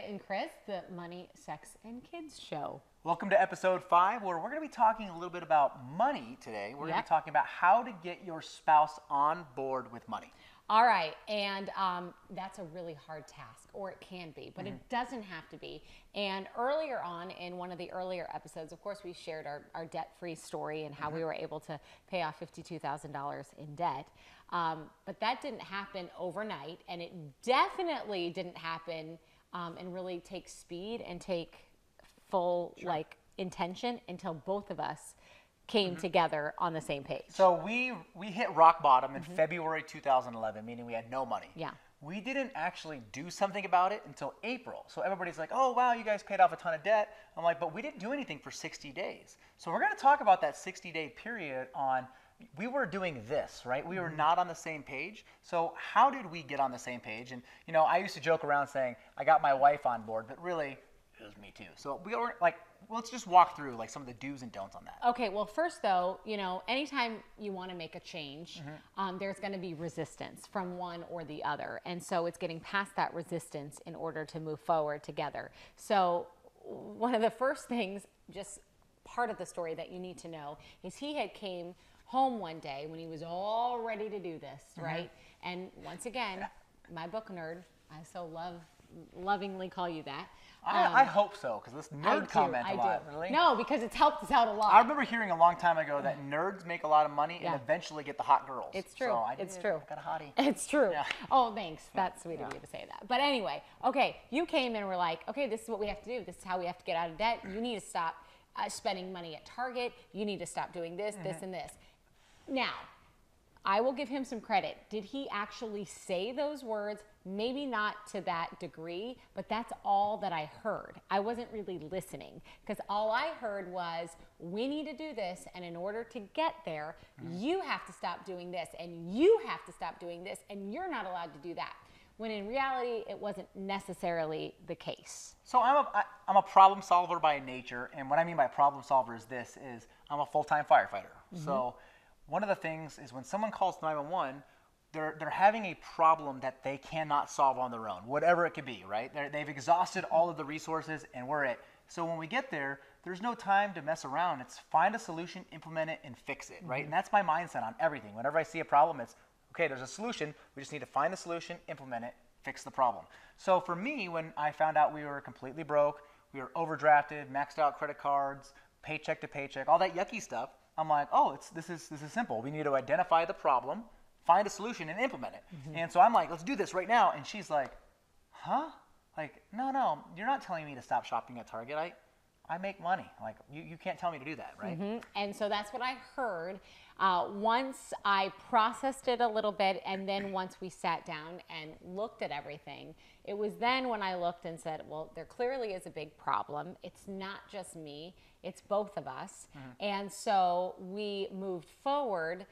And Chris, the Money, Sex, and Kids show. Welcome to episode 5, where we're going to be talking a little bit about money today. We're going to be talking about how to get your spouse on board with money. All right, and that's a really hard task, or it can be, but it doesn't have to be. And earlier on, in one of the earlier episodes, of course, we shared our debt-free story and how we were able to pay off $52,000 in debt. But that didn't happen overnight, and it definitely didn't happen and really take speed and take full intention until both of us came together on the same page. So we hit rock bottom in February 2011, meaning we had no money. Yeah. We didn't actually do something about it until April. So everybody's like, oh, wow, you guys paid off a ton of debt. I'm like, but we didn't do anything for 60 days. So we're going to talk about that 60-day period on, we were doing this, right? We were not on the same page. So how did we get on the same page? And, you know, I used to joke around saying, I got my wife on board, but really, it was me too. So we were like, let's just walk through like some of the do's and don'ts on that. Okay, well, first though, you know, anytime you want to make a change, there's going to be resistance from one or the other. And so it's getting past that resistance in order to move forward together. So one of the first things, just part of the story that you need to know, is he had came home one day when he was all ready to do this, right? And once again, my book nerd, I so lovingly call you that. I hope so, because this nerd comment a lot. Really? No, because it's helped us out a lot. I remember hearing a long time ago that nerds make a lot of money and eventually get the hot girls. It's true. So it's true. I got a hottie. It's true. Yeah. Oh, thanks. That's sweet of you to say that. But anyway, okay, you came and were like, okay, this is what we have to do. This is how we have to get out of debt. You need to stop spending money at Target. You need to stop doing this, this, and this. Now, I will give him some credit. Did he actually say those words? Maybe not to that degree, but that's all that I heard. I wasn't really listening, because all I heard was, we need to do this, and in order to get there, you have to stop doing this, and you have to stop doing this, and you're not allowed to do that. When in reality, it wasn't necessarily the case. So I'm a problem solver by nature, and what I mean by problem solver is this, is I'm a full-time firefighter. So one of the things is when someone calls 911, they're having a problem that they cannot solve on their own, whatever it could be, right? They've exhausted all of the resources, and we're it. So when we get there, there's no time to mess around. It's find a solution, implement it, and fix it, right? And that's my mindset on everything. Whenever I see a problem, it's, okay, there's a solution. We just need to find the solution, implement it, fix the problem. So for me, when I found out we were completely broke, we were overdrafted, maxed out credit cards, paycheck to paycheck, all that yucky stuff, I'm like, oh, this is simple. We need to identify the problem, find a solution, and implement it. And so I'm like, let's do this right now. And she's like, huh? Like, no, you're not telling me to stop shopping at Target. I make money. Like, you can't tell me to do that, right? And so that's what I heard. Once I processed it a little bit, and then once we sat down and looked at everything, it was then when I looked and said, well, there clearly is a big problem. It's not just me. It's both of us. And so we moved forward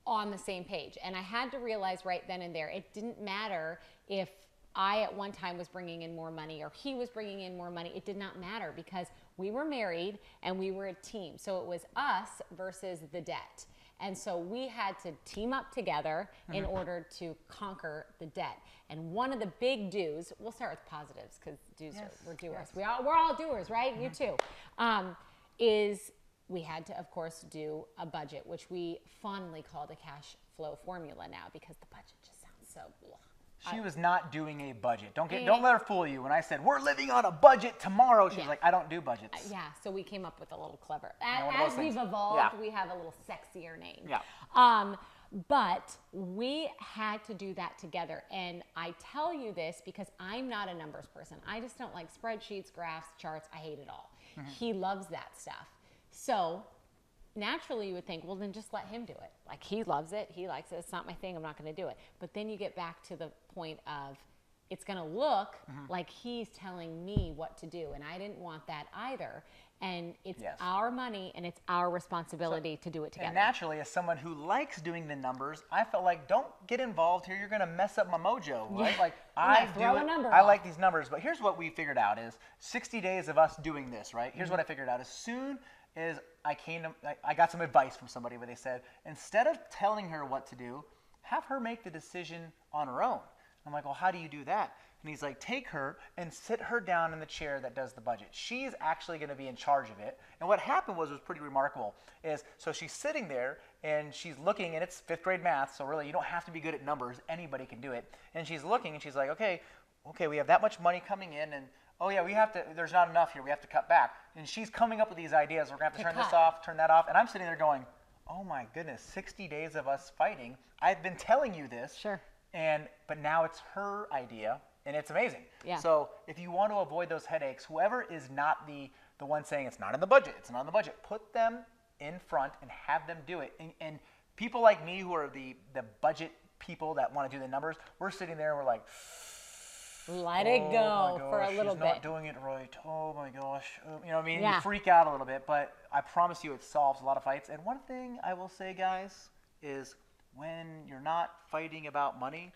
on the same page. And I had to realize right then and there, it didn't matter if I at one time was bringing in more money or he was bringing in more money. It did not matter, because we were married and we were a team. So it was us versus the debt. And so we had to team up together in order to conquer the debt. And one of the big do's, we'll start with positives, because we're doers. We're all doers, right? You too. Is we had to, of course, do a budget, which we fondly call the cash flow formula now, because the budget just sounds so blah. She was not doing a budget. Don't let her fool you. When I said, we're living on a budget tomorrow, she was like, I don't do budgets. Yeah, so we came up with a little clever. As we've evolved, we have a little sexier name. Yeah. But we had to do that together. And I tell you this because I'm not a numbers person. I just don't like spreadsheets, graphs, charts. I hate it all. He loves that stuff. So naturally you would think, well, then just let him do it. Like, he loves it. He likes it. It's not my thing. I'm not going to do it. But then you get back to the point of, it's going to look like he's telling me what to do. And I didn't want that either. and it's Yes. our money and it's our responsibility to do it together. And naturally, as someone who likes doing the numbers, I felt like, don't get involved here. You're going to mess up my mojo, right? Yeah. Like, Yeah, I throw do a it. number I off. like these numbers. But here's what we figured out is 60 days of us doing this, right? Here's what I figured out. As soon as I got some advice from somebody where they said, instead of telling her what to do, have her make the decision on her own. I'm like, well, how do you do that? And he's like, take her and sit her down in the chair that does the budget. She's actually going to be in charge of it. And what happened was pretty remarkable. So she's sitting there and she's looking, and it's 5th grade math, so really you don't have to be good at numbers. Anybody can do it. And she's looking and she's like, okay, we have that much money coming in, and oh yeah, there's not enough here. We have to cut back. And she's coming up with these ideas. We're going to have to turn this off, turn that off. And I'm sitting there going, oh my goodness, 60 days of us fighting. I've been telling you this. Sure. But now it's her idea, and it's amazing. Yeah. So if you want to avoid those headaches, whoever is not the one saying it's not in the budget, put them in front and have them do it. And people like me who are the budget people that want to do the numbers, we're sitting there and we're like, let it go for a little she's bit. not doing it right. Oh my gosh. You know what I mean? Yeah. You freak out a little bit, but I promise you it solves a lot of fights. And one thing I will say, guys, is when you're not fighting about money,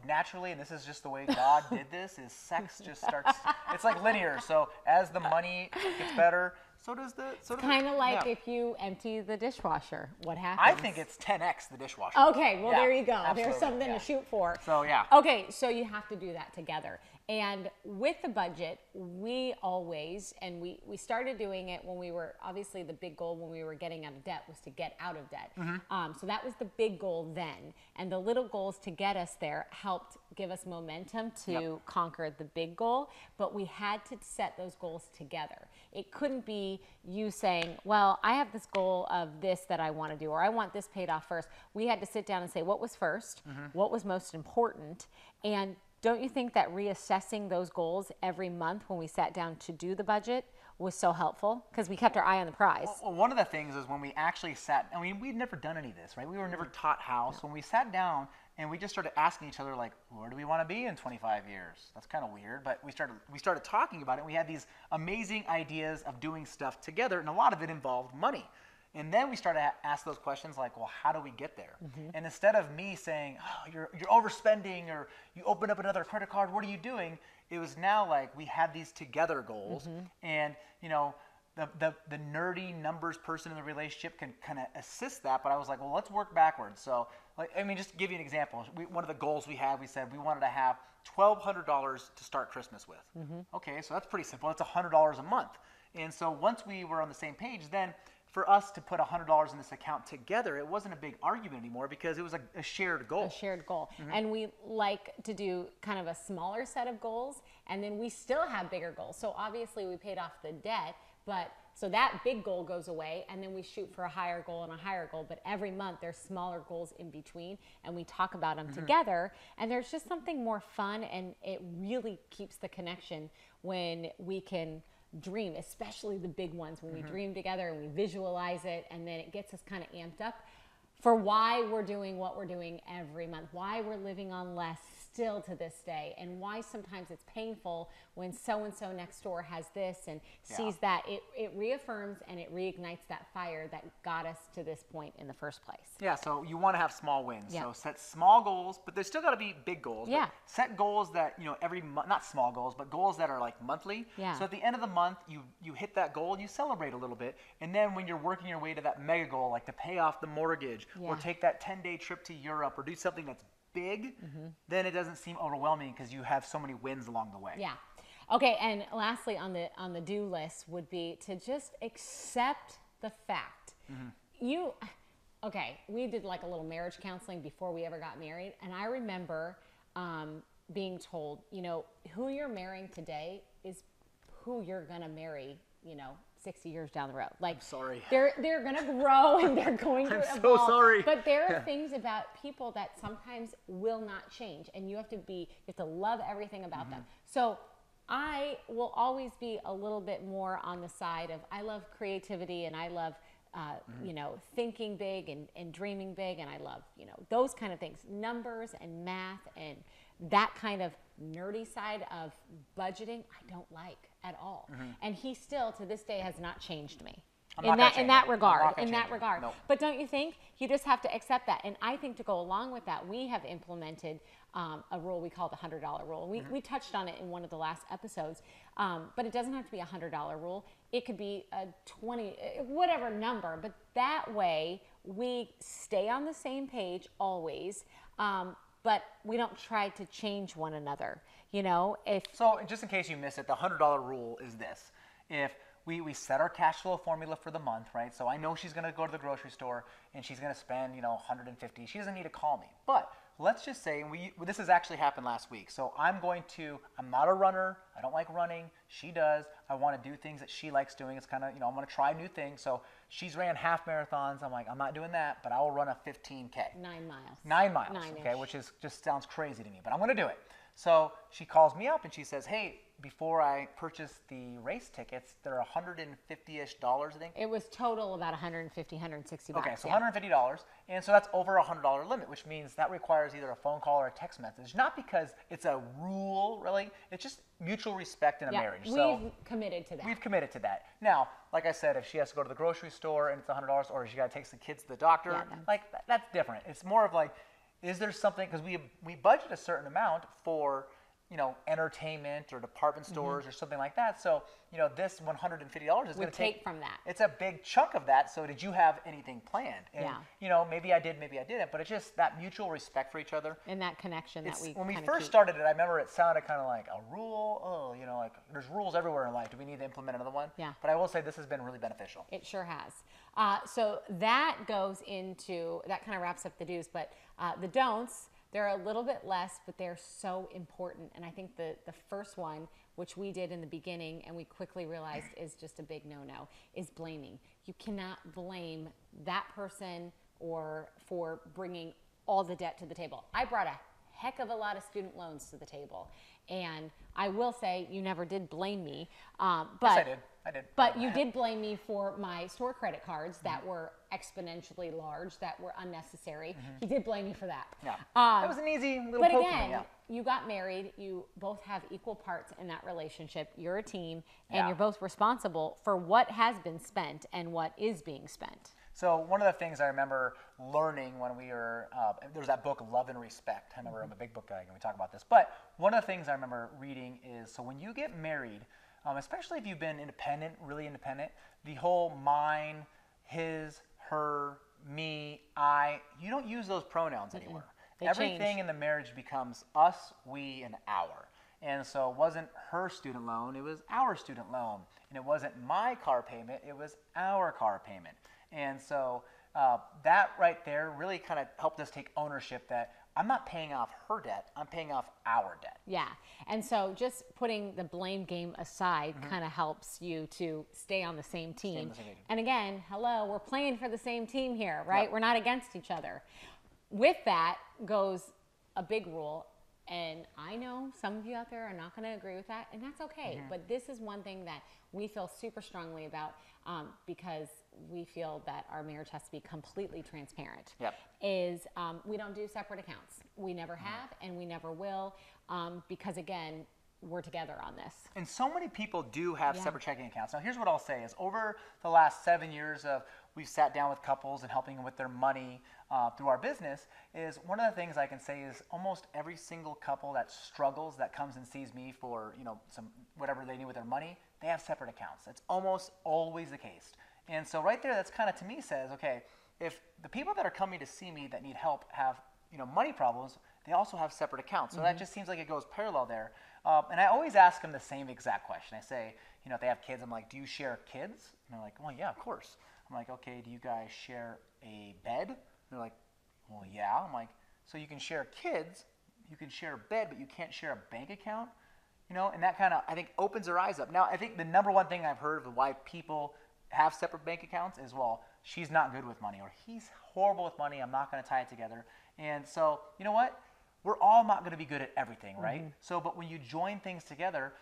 naturally, and this is just the way God did this, is sex just starts, it's like linear. So as the money gets better, so does the... Kind of like if you empty the dishwasher, what happens? I think it's 10x the dishwasher. Okay, well, Yeah, there you go. absolutely, There's something yeah. to shoot for. So, yeah. Okay, so you have to do that together. And with the budget, we always, and we started doing it when we were, obviously the big goal when we were getting out of debt was to get out of debt. So that was the big goal then. And the little goals to get us there helped give us momentum to conquer the big goal. But we had to set those goals together. It couldn't be you saying, well, I have this goal of this that I want to do, or I want this paid off first. We had to sit down and say, what was first? What was most important? And don't you think that reassessing those goals every month when we sat down to do the budget was so helpful? Because we kept our eye on the prize. Well, one of the things is when we actually sat, I mean, we'd never done any of this, right? We were never taught how. So when we sat down and we just started asking each other, like, where do we want to be in 25 years? That's kind of weird, but we started talking about it. And we had these amazing ideas of doing stuff together, and a lot of it involved money. And then we started to ask those questions like, well, how do we get there? And instead of me saying, oh, you're overspending, or you open up another credit card, what are you doing? It was now like we had these together goals. And, you know, the nerdy numbers person in the relationship can kind of assist that. But I was like, well, let's work backwards. So, like, I mean, just to give you an example, one of the goals we had, we said we wanted to have $1,200 to start Christmas with. Okay, so that's pretty simple. It's $100 a month. And so once we were on the same page, then for us to put $100 in this account together, it wasn't a big argument anymore because it was a shared goal. A shared goal. And we like to do kind of a smaller set of goals, and then we still have bigger goals. So obviously we paid off the debt, but so that big goal goes away, and then we shoot for a higher goal and a higher goal. But every month there's smaller goals in between, and we talk about them together. And there's just something more fun, and it really keeps the connection when we can dream, especially the big ones, when we dream together and we visualize it, and then it gets us kind of amped up for why we're doing what we're doing every month, why we're living on less still to this day, and why sometimes it's painful when so-and-so next door has this and sees that. It reaffirms and it reignites that fire that got us to this point in the first place. Yeah, so you want to have small wins. Yeah. So set small goals, but there's still got to be big goals. Yeah. But set goals that, you know, every month, not small goals, but goals that are like monthly. Yeah. So at the end of the month, you hit that goal and you celebrate a little bit. And then when you're working your way to that mega goal, like to pay off the mortgage or take that 10-day trip to Europe or do something that's big, then it doesn't seem overwhelming because you have so many wins along the way. Yeah. Okay, and lastly on the do list would be to just accept the fact. We did like a little marriage counseling before we ever got married, and I remember being told, you know, who you're marrying today is who you're gonna marry, you know, 60 years down the road. Like, I'm sorry. They're gonna grow and they're going to I'm evolve. so sorry. But there are things about people that sometimes will not change, and you have to love everything about them. So I will always be a little bit more on the side of, I love creativity and I love thinking big and dreaming big. And I love, those kind of things, numbers and math and that kind of nerdy side of budgeting, I don't like at all. And he still, to this day, has not changed me. In that regard. Nope. But don't you think you just have to accept that? And I think to go along with that, we have implemented a rule we call the $100 rule. We touched on it in one of the last episodes, but it doesn't have to be a $100 rule. It could be a 20, whatever number. But that way we stay on the same page always, but we don't try to change one another. So just in case you miss it, the $100 rule is this: if we set our cash flow formula for the month, right? So I know she's going to go to the grocery store and she's going to spend, $150. She doesn't need to call me. But let's just say, this has actually happened last week. So I'm not a runner. I don't like running. She does. I want to do things that she likes doing. It's kind of, I want to try new things. So she's ran half marathons. I'm like, I'm not doing that, but I will run a 15K. 9 miles. 9 miles, 9-ish. okay, which just sounds crazy to me, but I'm going to do it. So she calls me up and she says, hey, before I purchase the race tickets, they're $150-ish, I think. It was total about $150, $160. Okay, so $150, and so that's over a $100 limit, which means that requires either a phone call or a text message. Not because it's a rule, really. It's just mutual respect in a marriage. We've committed to that. We've committed to that. Now, like I said, if she has to go to the grocery store and it's $100, or she got to take the kids to the doctor, that's different. It's more of like, is there something, because we budget a certain amount for entertainment or department stores or something like that. So, this $150 is going to take from that. It's a big chunk of that. So did you have anything planned? And, maybe I did, maybe I didn't, but it's just that mutual respect for each other. And that connection When we first started it, I remember it sounded kind of like a rule. Oh, like there's rules everywhere in life. Do we need to implement another one? Yeah. But I will say this has been really beneficial. It sure has. So that goes into, that kind of wraps up the do's, but the don'ts, they're a little bit less, but they're so important. And I think the first one, which we did in the beginning and we quickly realized is just a big no-no, is blaming. You cannot blame that person or for bringing all the debt to the table. I brought a heck of a lot of student loans to the table. And I will say you never did blame me. But Yes, I did. But you did blame me for my store credit cards that were exponentially large, that were unnecessary. You did blame me for that. Yeah. That was an easy little poke. But again, you got married. You both have equal parts in that relationship. You're a team, and you're both responsible for what has been spent and what is being spent. So one of the things I remember learning when we were, there was that book, Love and Respect. I remember I'm a big book guy and we talk about this. But one of the things I remember reading is, so when you get married, especially if you've been independent, really independent, the whole mine, his, her, me, I, you don't use those pronouns anymore. Everything in the marriage becomes us, we, and our. And so it wasn't her student loan, it was our student loan. And it wasn't my car payment, it was our car payment. And so that right there really kind of helped us take ownership that I'm not paying off her debt, I'm paying off our debt. Yeah. And so just putting the blame game aside kind of helps you to stay on the same team. And again, hello, we're playing for the same team here, right? Yep. We're not against each other. With that goes a big rule. And I know some of you out there are not going to agree with that, and that's okay. But this is one thing that we feel super strongly about because we feel that our marriage has to be completely transparent. Yep. Is we don't do separate accounts. We never have, and we never will, because again, we're together on this. And so many people do have separate checking accounts. Now, here's what I'll say is over the last 7 years of we've sat down with couples and helping them with their money through our business, is one of the things I can say is almost every single couple that struggles, that comes and sees me for some whatever they need with their money, they have separate accounts. That's almost always the case. And so right there, that's kind of to me says, okay, if the people that are coming to see me that need help have money problems, they also have separate accounts. So that just seems like it goes parallel there. And I always ask them the same exact question. I say, if they have kids, I'm like, do you share kids? And they're like, well, yeah, of course. I'm like, okay, do you guys share a bed? And they're like, well, yeah. I'm like, so you can share kids, you can share a bed, but you can't share a bank account? And that kind of, I think, opens their eyes up. Now, I think the number one thing I've heard of why people have separate bank accounts is, well, she's not good with money, or he's horrible with money, I'm not going to tie it together. And so, you know what? We're all not going to be good at everything, right? So, but when you join things together,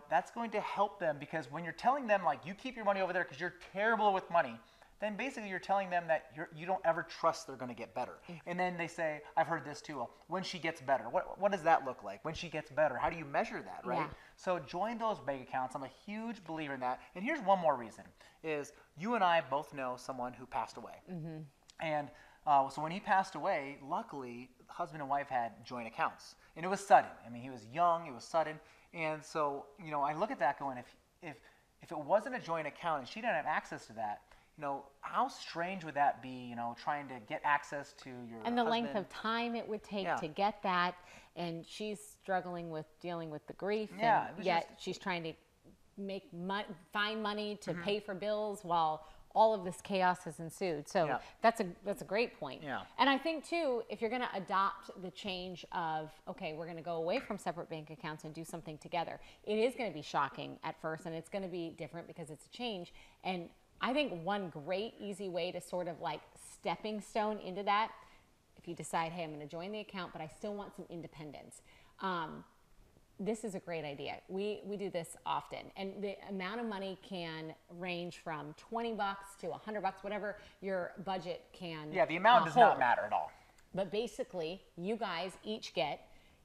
that's going to help them, because when you're telling them, like, you keep your money over there because you're terrible with money, then basically you're telling them that you don't ever trust they're going to get better. And then they say, I've heard this too, well, when she gets better, what does that look like? When she gets better, how do you measure that, right? Yeah. So join those bank accounts. I'm a huge believer in that. And here's one more reason, is you and I both know someone who passed away. And so when he passed away, luckily, husband and wife had joint accounts. And it was sudden. I mean, he was young, it was sudden. And so, I look at that going, if it wasn't a joint account and she didn't have access to that, how strange would that be, trying to get access to your And the husband. length of time it would take to get that. And she's struggling with dealing with the grief. Yeah, And yet she's trying to find money to pay for bills while all of this chaos has ensued. So that's a great point. Yeah. And I think too, if you're going to adopt the change of, okay, we're going to go away from separate bank accounts and do something together, it is going to be shocking at first, and it's going to be different because it's a change. And I think one great easy way to sort of like stepping stone into that, if you decide, hey, I'm going to join the account, but I still want some independence. This is a great idea. We do this often, and the amount of money can range from $20 to $100, whatever your budget can. Yeah, the amount does not matter at all. But basically, you guys each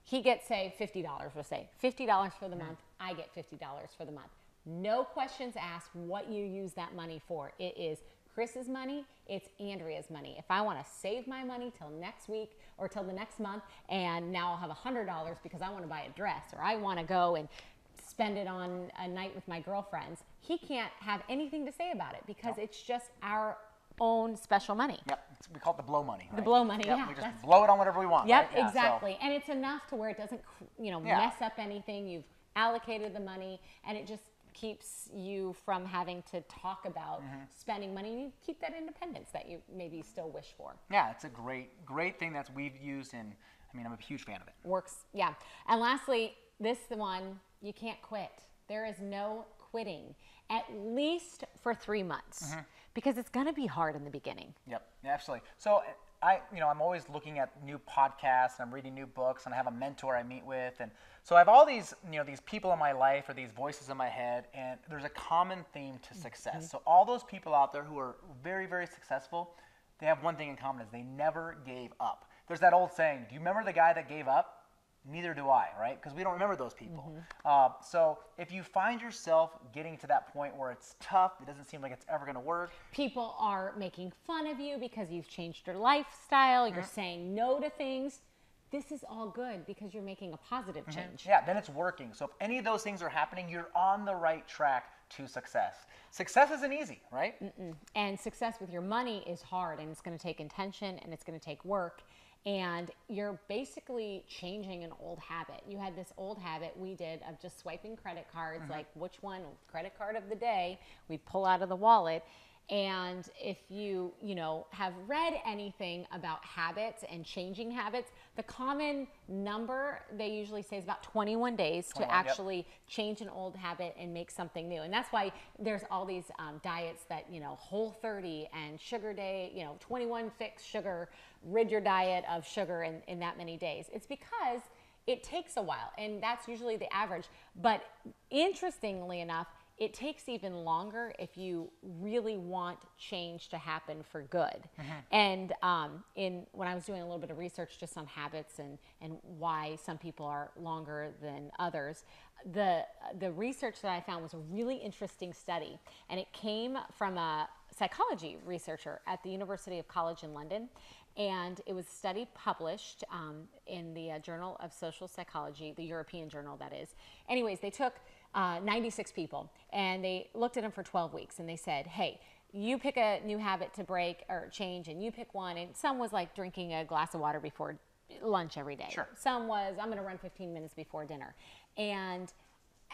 he gets, say, $50, we'll say. $50 for the month, I get $50 for the month. No questions asked what you use that money for. It is Chris's money, it's Andrea's money. If I want to save my money till next week or till the next month, and now I'll have $100 because I want to buy a dress, or I want to go and spend it on a night with my girlfriends, he can't have anything to say about it because it's just our own special money. Yep, we call it the blow money. Right? The blow money, yep, yeah. We just blow it on whatever we want. Yep, right? Yeah, exactly. So. And it's enough to where it doesn't, mess up anything. You've allocated the money, and it just keeps you from having to talk about spending money, and you keep that independence that you maybe still wish for. Yeah, it's a great thing that we've used, and I'm a huge fan of it. Works, yeah. And lastly, this one, you can't quit. There is no quitting, at least for 3 months, because it's going to be hard in the beginning. Yep, absolutely. So I'm always looking at new podcasts, and I'm reading new books, and I have a mentor I meet with, and so I have all these, these people in my life or these voices in my head, and there's a common theme to success. So all those people out there who are very, very successful, they have one thing in common, is they never gave up. There's that old saying, do you remember the guy that gave up? Neither do I, right? Because we don't remember those people. So if you find yourself getting to that point where it's tough, it doesn't seem like it's ever going to work. People are making fun of you because you've changed your lifestyle. You're saying no to things. This is all good because you're making a positive change. Yeah, then it's working. So if any of those things are happening, you're on the right track to success. Success isn't easy, right? And success with your money is hard, and it's going to take intention, and it's going to take work. And you're basically changing an old habit. You had this old habit we did of just swiping credit cards, like which one, credit card of the day, we'd pull out of the wallet. And if you have read anything about habits and changing habits, the common number they usually say is about 21 days to actually change an old habit and make something new. And that's why there's all these diets that, Whole30 and Sugar Day, 21 fixed sugar, rid your diet of sugar in that many days. It's because it takes a while, and that's usually the average. But interestingly enough, it takes even longer if you really want change to happen for good. And when I was doing a little bit of research just on habits and why some people are longer than others, the research that I found was a really interesting study, and it came from a psychology researcher at the University of College in London. And it was a study published in the Journal of Social Psychology, the European journal, that is. Anyways, they took 96 people, and they looked at them for 12 weeks, and they said, hey, you pick a new habit to break or change, and you pick one. And some was like drinking a glass of water before lunch every day. Sure. Some was, I'm going to run 15 minutes before dinner. And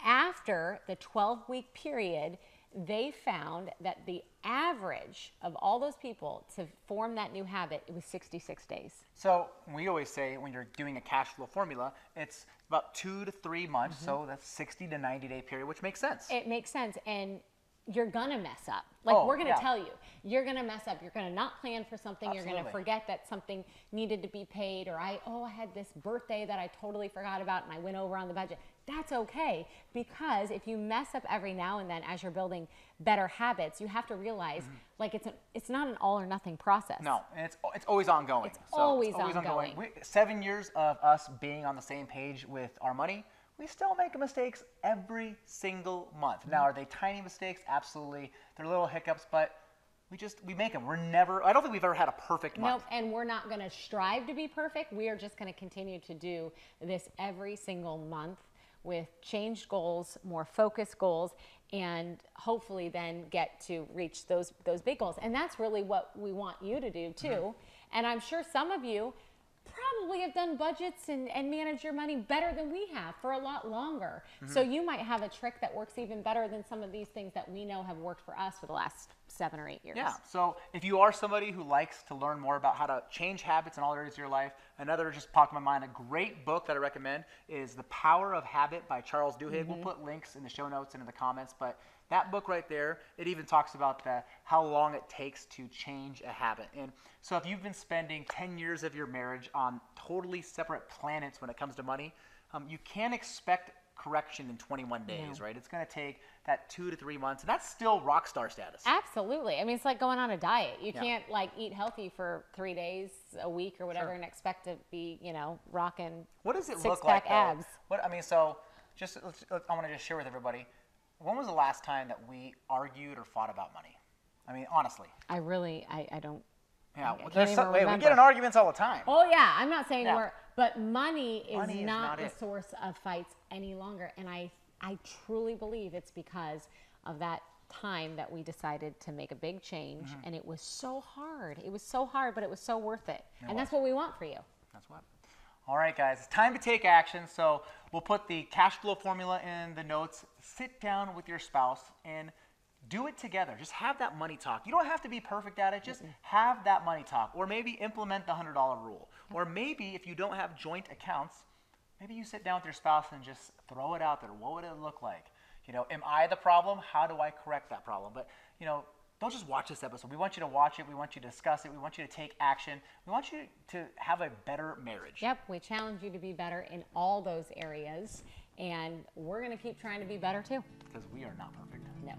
after the 12-week period, they found that the average of all those people to form that new habit, it was 66 days. So we always say when you're doing a cash flow formula, it's about 2 to 3 months. So that's 60 to 90 day period, which makes sense. It makes sense. And you're gonna mess up. Like, Oh, we're gonna yeah. tell you, you're gonna mess up. You're gonna not plan for something. You're Absolutely. gonna forget that something needed to be paid, or I had this birthday that I totally forgot about and I went over on the budget. That's okay, because if you mess up every now and then as you're building better habits, you have to realize like it's not an all or nothing process. No, and it's always ongoing. It's always ongoing. 7 years of us being on the same page with our money, we still make mistakes every single month. Now, are they tiny mistakes? Absolutely. They're little hiccups, but we make them. I don't think we've ever had a perfect month. Nope, and we're not going to strive to be perfect. We are just going to continue to do this every single month with changed goals, more focused goals, and hopefully then get to reach those big goals. And that's really what we want you to do too. And I'm sure some of you probably have done budgets and managed your money better than we have for a lot longer. So you might have a trick that works even better than some of these things that we know have worked for us for the last 7 or 8 years. Yeah, so if you are somebody who likes to learn more about how to change habits in all areas of your life, another just popped in my mind, a great book that I recommend is The Power of Habit by Charles Duhigg. We'll put links in the show notes and in the comments, but that book right there, it even talks about how long it takes to change a habit. And so if you've been spending 10 years of your marriage on totally separate planets when it comes to money, you can't expect correction in 21 days, right? It's going to take that 2 to 3 months, and that's still rock star status. Absolutely. I mean, it's like going on a diet. You can't like eat healthy for 3 days, a week, or whatever, and expect to be, rocking. What does it look six-pack like, though? abs. So I want to just share with everybody, when was the last time that we argued or fought about money? I mean, honestly. I don't. Yeah, I can't even we remember. get in arguments all the time. Oh yeah, I'm not saying Yeah. but money is Money is not not the it. source of fights any longer, and I truly believe it's because of that time that we decided to make a big change, and it was so hard. It was so hard, but it was so worth it, and that's what we want for you. That's what. All right, guys, it's time to take action. So we'll put the cash flow formula in the notes. Sit down with your spouse and do it together. Just have that money talk. You don't have to be perfect at it. Just have that money talk. Or maybe implement the $100 rule. Or maybe if you don't have joint accounts, maybe you sit down with your spouse and just throw it out there. What would it look like? Am I the problem? How do I correct that problem? But, don't just watch this episode. We want you to watch it. We want you to discuss it. We want you to take action. We want you to have a better marriage. Yep, we challenge you to be better in all those areas, and we're going to keep trying to be better too. Because we are not perfect. No.